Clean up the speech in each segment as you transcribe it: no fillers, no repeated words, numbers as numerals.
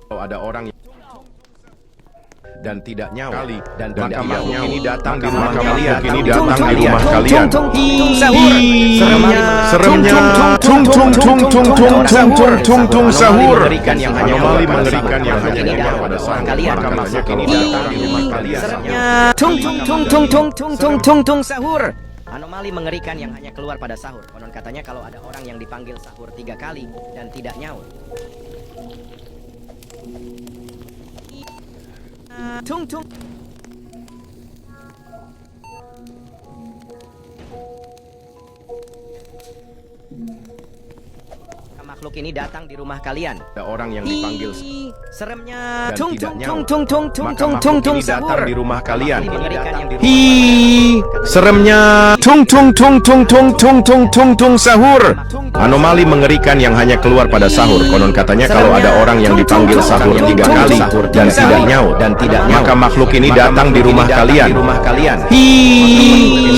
Kalau ada orang dan tidak nyawa dan maka makhluk ini datang di rumah kalian. Ini datang di rumah kalian. Seremnya tung tung tung tung tung tung tung tung tung sahur. Anomali mengerikan yang hanya keluar pada sahur. Maka makhluk ini datang di rumah kalian. Tung tung tung tung tung tung tung tung tung sahur. Anomali mengerikan yang hanya keluar pada sahur. Konon katanya kalau ada orang yang dipanggil sahur 3 kali dan tidak nyaut. Tung tung. Makhluk ini datang di rumah kalian. Ada orang yang dipanggil seremnya dan tung tidak tung nyaut. tung tung tung Maka tung tung makhluk tung ini datang sahur. di rumah kalian. Hi, Seremnya tung tung tung tung tung tung tung tung tung sahur. Anomali mengerikan yang hanya keluar pada sahur. Konon katanya kalau ada orang yang dipanggil sahur 3 kali dan tidak nyaut, maka makhluk ini datang di rumah kalian. Hi,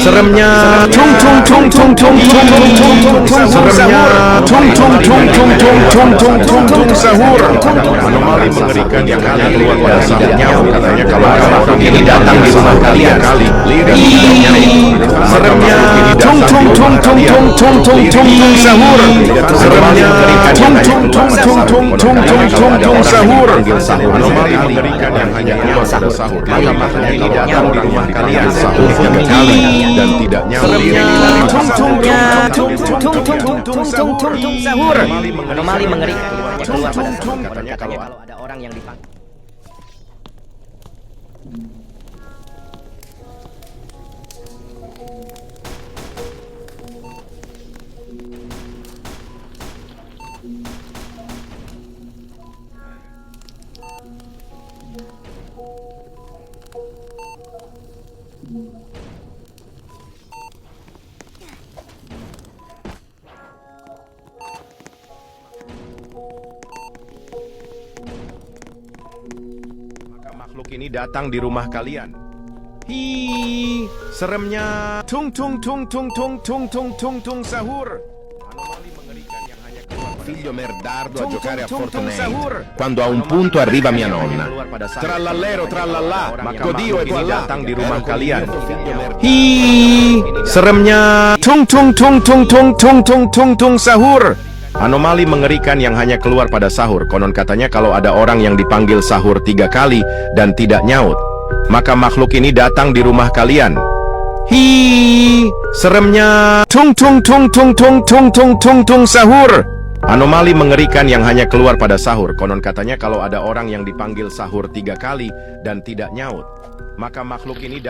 seremnya tung tung tung tung tung tung tung tung tung seremnya tung tung tung tung tung tung tung tung tung sahur. Anomali mengerikan yang hanya keluar pada sahur. Katanya kalau ada orang ini datang di rumah kalian kali. Seremnya tung tung tung tung tung tung tung tung sahur. Seremnya tung tung tung tung tung tung tung tung sahur. Anomali mengerikan yang hanya keluar pada sahur. Maka makhluk ini datang di rumah kalian sahur 3 kali dan tidak nyaut. tung tung tung tung tung tung tung tung sahur. Anomali mengerikan yang hanya keluar pada sahur. Konon katanya kalau ada orang yang dipanggil makhluk ini datang di rumah kalian. Hi, seremnya tung tung tung tung tung tung tung tung tung sahur. Anomali mengerikan yang hanya keluar pada Figlio merdardo a giocare a tung Fortnite. sahur. Quando a un punto arriva mia nonna. Trallallero trallallà, Maka Dio makhluk ini ini datang di rumah Ero kalian. convinto, Hi, seremnya tung tung tung tung tung tung tung tung tung sahur. Anomali mengerikan yang hanya keluar pada sahur. Konon katanya kalau ada orang yang dipanggil sahur 3 kali dan tidak nyaut, maka makhluk ini datang di rumah kalian. Hi, seremnya tung tung tung tung tung tung tung tung tung sahur. Anomali mengerikan yang hanya keluar pada sahur. Konon katanya kalau ada orang yang dipanggil sahur 3 kali dan tidak nyaut, maka makhluk ini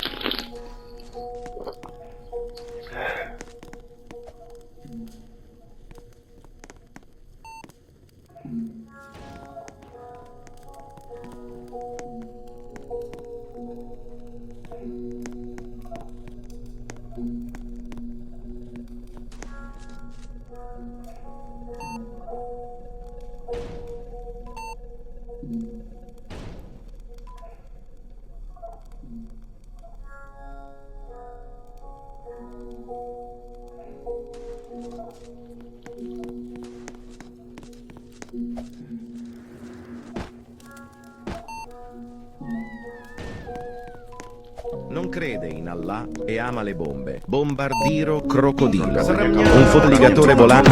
non crede in Allah e ama le bombe. Bombardiro crocodilo. Un fumigatore volante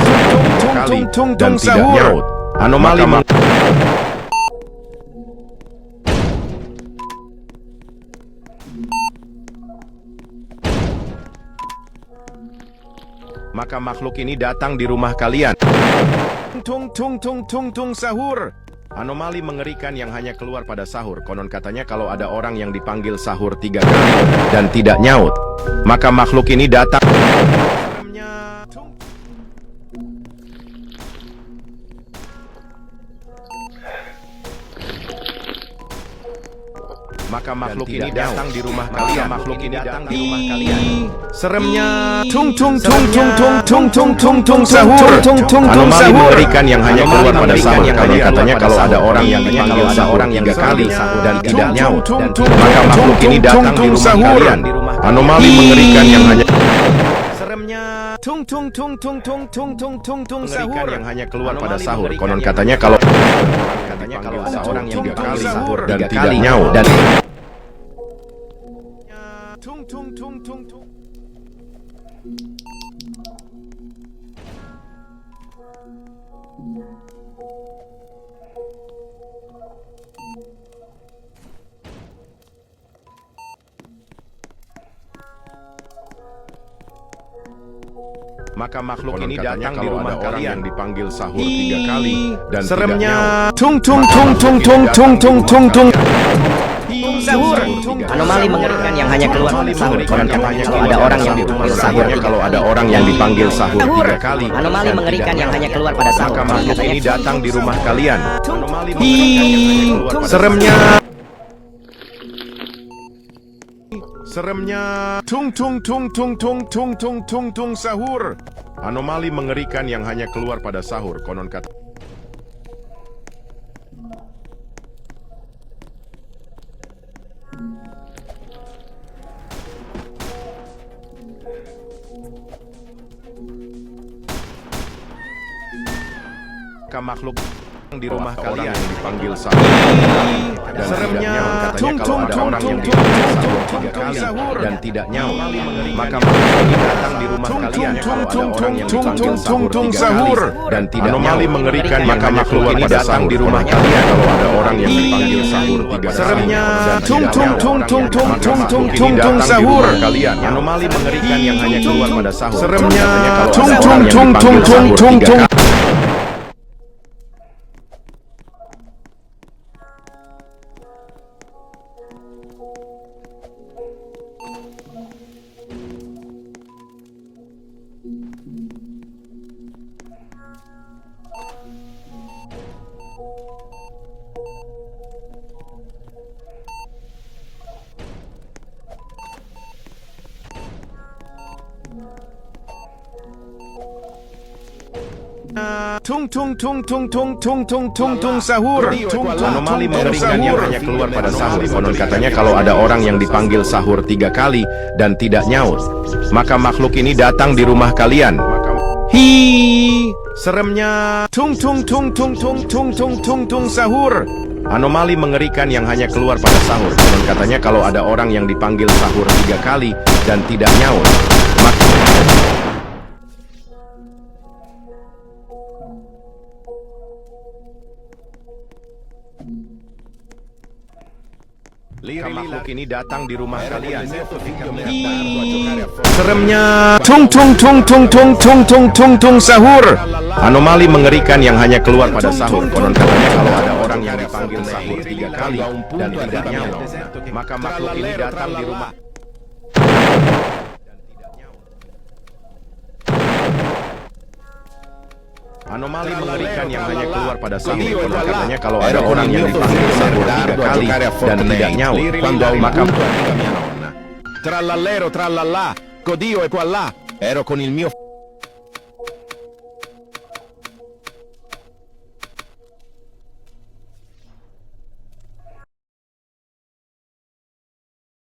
kali dan tidak nyaut. Anomali maka makhluk ini datang di rumah kalian. Tung tung tung tung tung sahur. Anomali mengerikan yang hanya keluar pada sahur. Konon katanya kalau ada orang yang dipanggil sahur 3 kali dan tidak nyaut, maka makhluk ini datang. Maka makhluk ini datang di rumah kalian. Makhluk ini datang di rumah kalian. Seremnya tung tung tung tung tung tung tung tung sahur. Anomali mengerikan yang hanya keluar pada sahur. Karena katanya kalau ada orang yang dipanggil sahur 3 kali dan tidak nyaut, maka makhluk ini datang di rumah kalian. Anomali mengerikan yang hanya seremnya tung tung tung tung tung tung tung tung tung sahur yang hanya keluar pada sahur. Konon katanya kalau katanya kalau kalau ada orang yang tiga dipanggil kali sahur dan tiga tidak kali nyaut. dan Tung tung tung tung tung. Maka makhluk ini datang di rumah kalian yang dipanggil sahur 3 kali dan seremnya tung tung tung tung tung tung tung tung tung. sahur. Anomali mengerikan yang hanya keluar pada sahur. Konon katanya kalau ada orang yang dipanggil sahur kalau ada orang yang dipanggil sahur 3 kali. Anomali mengerikan yang hanya keluar pada sahur. Maka makhluk ini datang di rumah kalian. Anomali mengerikan yang hanya keluar pada seremnya seremnya tung tung tung tung tung tung tung tung tung sahur. Anomali mengerikan yang hanya keluar pada sahur. Konon kata makhluk di rumah kalian yang dipanggil sahur. Seremnya tung tung tung tung tung tung tung sahur dan tidak nyaut. Maka makhluk ini datang di rumah kalian kalau ada orang yang dipanggil sahur 3 kali dan tidak anomali mengerikan maka makhluk ini datang di rumah kalian kalau ada orang yang dipanggil sahur 3 kali. Seremnya tung tung tung tung tung tung tung tung tung sahur kalian. Anomali mengerikan yang hanya keluar pada sahur. Seremnya tung tung tung tung tung tung tung. Tung tung tung tung tung tung tung tung tung sahur. Anomali mengerikan yang hanya keluar pada sahur. Konon katanya kalau ada orang yang dipanggil sahur 3 kali dan tidak nyaut, maka makhluk ini datang di rumah kalian. Hi, seremnya tung tung tung tung tung tung tung tung tung sahur. Anomali mengerikan yang hanya keluar pada sahur. Konon katanya kalau ada orang yang dipanggil sahur 3 kali dan tidak nyaut, maka makhluk ini datang di rumah kalian. Seremnya tung tung tung tung tung tung tung tung tung sahur. Anomali mengerikan yang hanya keluar pada sahur. Konon katanya kalau ada orang yang dipanggil sahur 3 kali dan tidak nyaut, maka makhluk ini datang di rumah. Anomali mengerikan yang hanya keluar pada sahur. Konon katanya kalau ada orang yang dipanggil sahur 3 kali dan tidak nyaut, maka Trallallero trallallà, Codio e qua là, ero con il mio